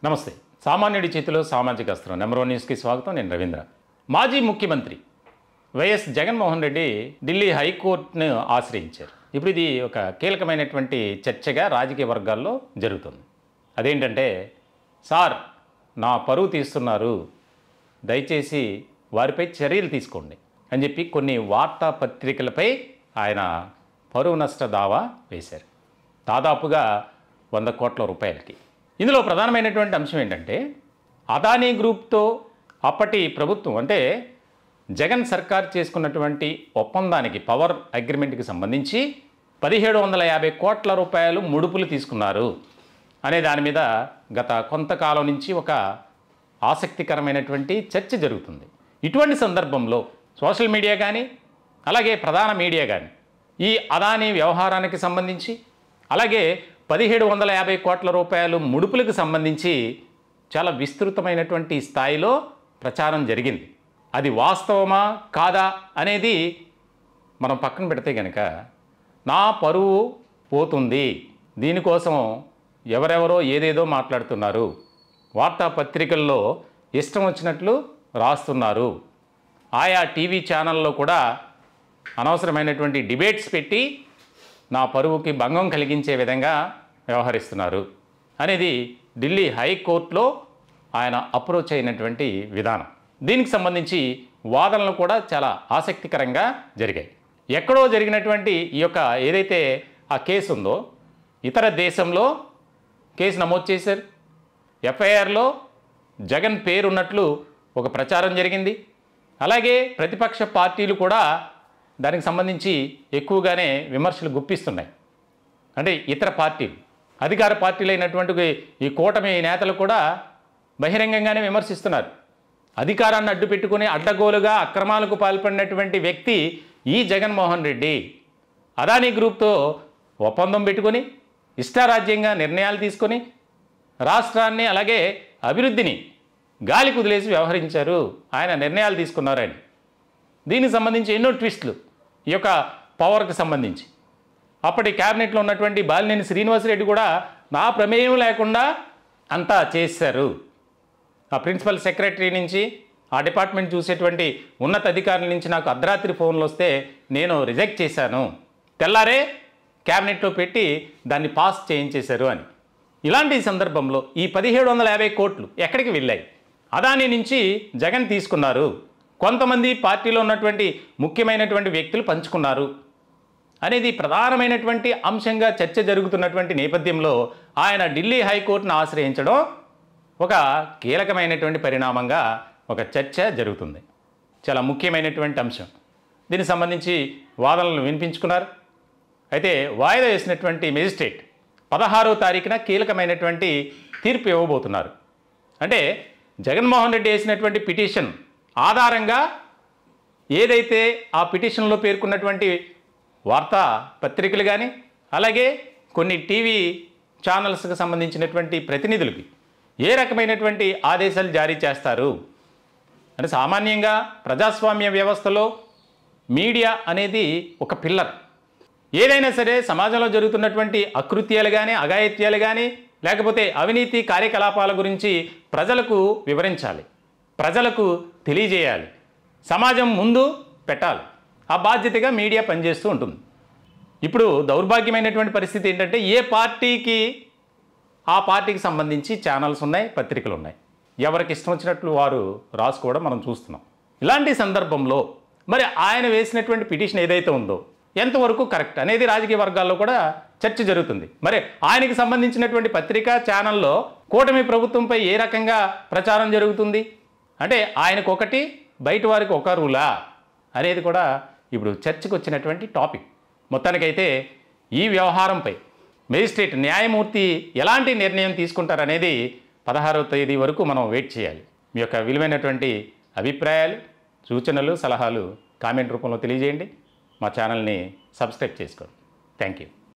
నమస్తే. సామాన్యుడి చేతిలో సామాజిక అస్త్రం నెంబర్ 1 న్యూస్కి స్వాగతం. నేను రవీంద్ర. మాజీ ముఖ్యమంత్రి వైఎస్ జగన్మోహన్ రెడ్డి ఢిల్లీ హైకోర్టును ఆశ్రయించారు. ఇప్పుడు ఇది ఒక కీలకమైనటువంటి చర్చగా రాజకీయ వర్గాల్లో జరుగుతుంది. అదేంటంటే, సార్ నా పరువు తీస్తున్నారు, దయచేసి వారిపై చర్యలు తీసుకోండి అని చెప్పి కొన్ని వార్తాపత్రికలపై ఆయన పరువు నష్ట దావా వేశారు. దాదాపుగా 100 కోట్ల రూపాయలకి. ఇందులో ప్రధానమైనటువంటి అంశం ఏంటంటే, అదానీ గ్రూప్తో అప్పటి ప్రభుత్వం అంటే జగన్ సర్కార్ చేసుకున్నటువంటి ఒప్పందానికి పవర్ అగ్రిమెంట్కి సంబంధించి 1750 కోట్ల రూపాయలు ముడుపులు తీసుకున్నారు అనే దాని మీద గత కొంతకాలం నుంచి ఒక ఆసక్తికరమైనటువంటి చర్చ జరుగుతుంది. ఇటువంటి సందర్భంలో సోషల్ మీడియా కానీ అలాగే ప్రధాన మీడియా కానీ ఈ అదానీ వ్యవహారానికి సంబంధించి అలాగే 1750 కోట్ల రూపాయలు ముడుపులకు సంబంధించి చాలా విస్తృతమైనటువంటి స్థాయిలో ప్రచారం జరిగింది. అది వాస్తవమా కాదా అనేది మనం పక్కన పెడితే కనుక, నా పరువు పోతుంది, దీనికోసం ఎవరెవరో ఏదేదో మాట్లాడుతున్నారు, వార్తాపత్రికల్లో ఇష్టం వచ్చినట్లు రాస్తున్నారు, ఆయా టీవీ ఛానల్లో కూడా అనవసరమైనటువంటి డిబేట్స్ పెట్టి నా పరువుకి భంగం కలిగించే విధంగా వ్యవహరిస్తున్నారు అనేది ఢిల్లీ హైకోర్టులో ఆయన అప్రోచ్ అయినటువంటి విధానం. దీనికి సంబంధించి వాదనలు కూడా చాలా ఆసక్తికరంగా జరిగాయి. ఎక్కడో జరిగినటువంటి ఈ యొక్క ఏదైతే ఆ కేసు ఉందో, ఇతర దేశంలో కేసు నమోదు చేశారు. ఎఫ్ఐఆర్లో జగన్ పేరున్నట్లు ఒక ప్రచారం జరిగింది. అలాగే ప్రతిపక్ష పార్టీలు కూడా దానికి సంబంధించి ఎక్కువగానే విమర్శలు గుప్పిస్తున్నాయి. అంటే ఇతర పార్టీలు, అధికార పార్టీలు అయినటువంటి ఈ కూటమి నేతలు కూడా బహిరంగంగానే విమర్శిస్తున్నారు. అధికారాన్ని అడ్డు పెట్టుకుని అడ్డగోలుగా అక్రమాలకు పాల్పడినటువంటి వ్యక్తి ఈ జగన్మోహన్ రెడ్డి అదానీ గ్రూప్తో ఒప్పందం పెట్టుకొని ఇష్టారాజ్యంగా నిర్ణయాలు తీసుకొని రాష్ట్రాన్ని అలాగే అభివృద్ధిని గాలి కుదిలేసి వ్యవహరించారు, ఆయన నిర్ణయాలు తీసుకున్నారని. దీనికి సంబంధించి ఎన్నో ట్విస్టులు ఈ యొక్క పవర్కి సంబంధించి అప్పటి క్యాబినెట్లో ఉన్నటువంటి బాలినేని శ్రీనివాసరెడ్డి కూడా నా ప్రమేయం లేకుండా అంతా చేశారు. ఆ ప్రిన్సిపల్ సెక్రటరీ నుంచి ఆ డిపార్ట్మెంట్ చూసేటువంటి ఉన్నత అధికారుల నుంచి నాకు అర్ధరాత్రి ఫోన్లు వస్తే నేను రిజెక్ట్ చేశాను, తెల్లారే క్యాబినెట్లో పెట్టి దాన్ని పాస్ చేయించేశారు అని. ఇలాంటి సందర్భంలో ఈ 1750 కోట్లు ఎక్కడికి వెళ్ళాయి? అదానీ నుంచి జగన్ తీసుకున్నారు, కొంతమంది పార్టీలో ఉన్నటువంటి ముఖ్యమైనటువంటి వ్యక్తులు పంచుకున్నారు అనేది ప్రధానమైనటువంటి అంశంగా చర్చ జరుగుతున్నటువంటి నేపథ్యంలో ఆయన ఢిల్లీ హైకోర్టును ఆశ్రయించడం ఒక కీలకమైనటువంటి పరిణామంగా ఒక చర్చ జరుగుతుంది. చాలా ముఖ్యమైనటువంటి అంశం. దీనికి సంబంధించి వాదనలు వినిపించుకున్నారు. అయితే వాయిదా వేసినటువంటి మెజిస్ట్రేట్ 16వ తారీఖున కీలకమైనటువంటి తీర్పు ఇవ్వబోతున్నారు. అంటే జగన్మోహన్ రెడ్డి వేసినటువంటి పిటిషన్ ఆధారంగా ఏదైతే ఆ పిటిషన్లో పేర్కొన్నటువంటి వార్తా పత్రికలు కానీ అలాగే కొన్ని టీవీ ఛానల్స్కి సంబంధించినటువంటి ప్రతినిధులకి ఏ రకమైనటువంటి ఆదేశాలు జారీ చేస్తారు అంటే, సామాన్యంగా ప్రజాస్వామ్య వ్యవస్థలో మీడియా అనేది ఒక పిల్లర్. ఏదైనా సరే సమాజంలో జరుగుతున్నటువంటి అకృత్యాలు కానీ అఘాయిత్యాలు కానీ లేకపోతే అవినీతి కార్యకలాపాల గురించి ప్రజలకు వివరించాలి, ప్రజలకు తెలియజేయాలి, సమాజం ముందు పెట్టాలి. ఆ బాధ్యతగా మీడియా పనిచేస్తూ ఉంటుంది. ఇప్పుడు దౌర్భాగ్యమైనటువంటి పరిస్థితి ఏంటంటే, ఏ పార్టీకి ఆ పార్టీకి సంబంధించి ఛానల్స్ ఉన్నాయి, పత్రికలు ఉన్నాయి, ఎవరికి ఇష్టం వచ్చినట్లు వారు రాసుకోవడం మనం చూస్తున్నాం. ఇలాంటి సందర్భంలో మరి ఆయన వేసినటువంటి పిటిషన్ ఏదైతే ఉందో ఎంతవరకు కరెక్ట్ అనేది రాజకీయ వర్గాల్లో కూడా చర్చ జరుగుతుంది. మరి ఆయనకి సంబంధించినటువంటి పత్రికా ఛానల్లో కూటమి ప్రభుత్వంపై ఏ రకంగా ప్రచారం జరుగుతుంది అంటే, ఆయనకు ఒకటి బయట వారికి ఒక రూలా అనేది కూడా ఇప్పుడు చర్చకు వచ్చినటువంటి టాపిక్. మొత్తానికైతే ఈ వ్యవహారంపై మేజిస్ట్రేట్ న్యాయమూర్తి ఎలాంటి నిర్ణయం తీసుకుంటారనేది 16వ తేదీ వరకు మనం వెయిట్ చేయాలి. మీ యొక్క విలువైనటువంటి అభిప్రాయాలు, సూచనలు, సలహాలు కామెంట్ రూపంలో తెలియజేయండి. మా ఛానల్ని సబ్స్క్రైబ్ చేసుకోండి. Thank you.